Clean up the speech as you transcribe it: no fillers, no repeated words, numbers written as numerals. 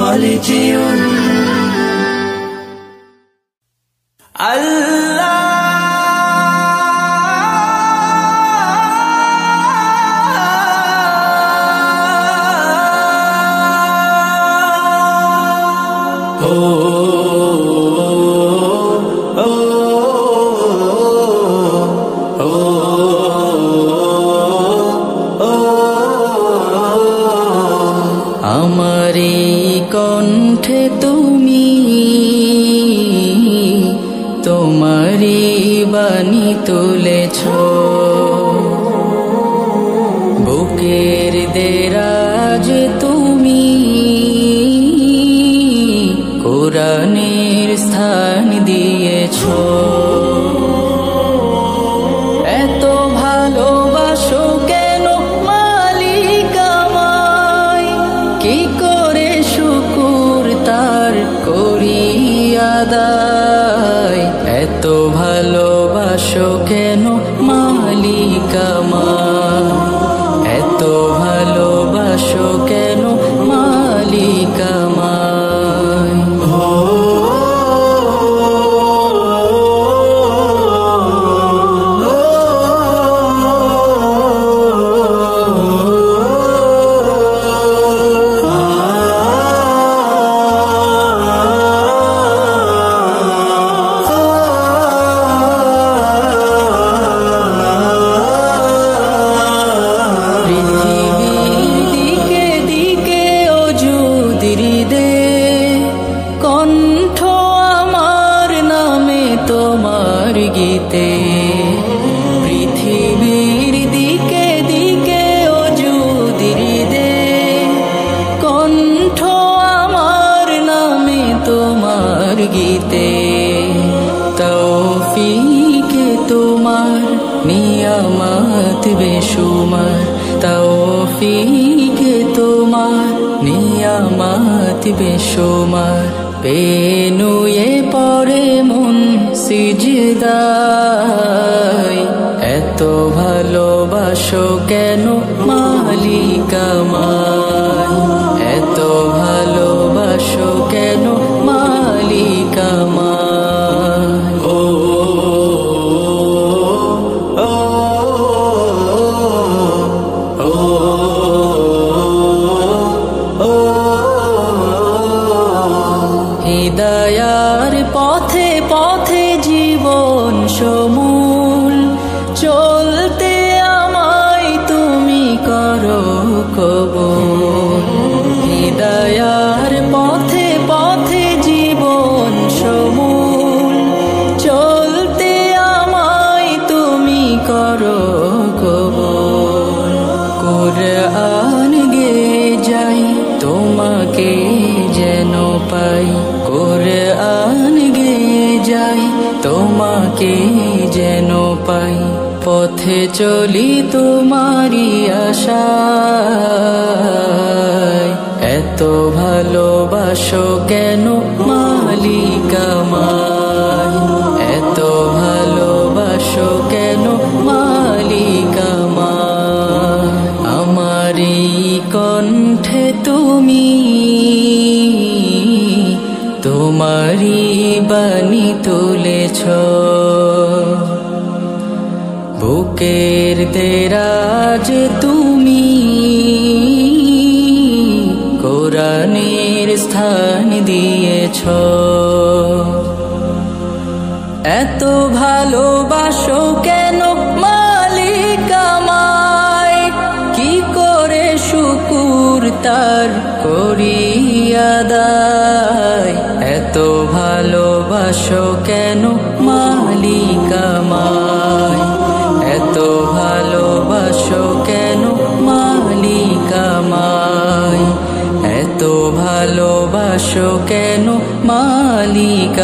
মালিজিউন আল্লাহ আমারি কণ্ঠে তুমি তোমারি বাণী তুলেছ, বুকের দেরাজ তুমি কোরআনের স্থান দিয়েছ। এত ভালোবাসো কেন মালিক আমায়, কি করে শুকুর তার করি আদায়। এত ভালোবাসো কেন মালিক আমায়, এত ভালোবাসো কেন মালিক আমায়। পৃথিবীর দিকে দিকে অজুদির দে, কণ্ঠ আমার নামে তোমার গীতে। তৌফিকে তোমার নিয়ামত বেশুমার, তৌফিকে তোমার নিয়ামত বেশুমার। পেনুয়ে পড়ে মন সিজদায়, এত ভালোবাসো কেন মালিক আমায়, এত ভালোবাসো কেন মালিক আমায়। ও ও ও ও হিদায়ার পথে পথে জীবন সমূল চলতে আমায় তুমি করো কবুল। হিদায়ার পথে পথে জীবন সমূল চলতে আমায় তুমি করো কবুল। কুরআন গে যাই তোমাকে যেন পাই, কুরআন গে যাই তোমাকে যেন পাই। পথে চলি তোমারি আশায়, এত ভালোবাসো কেন মালিক আমায়, এত ভালোবাসো কেন মালিক আমায়। আমারি কণ্ঠে তুমি তোমারি বাণী তুলেছ, বুকের দেরাজ তুমি কোরআনের স্থান দিয়েছ। এত ভালোবাসো কেন মালিক আমায়, কি করে শুকুর তার করি আদায়। এত ভালোবাসো কেন মালিক আমায়, এত ভালোবাসো কেন মালিক আমায়, এত ভালোবাসো কেন মালিক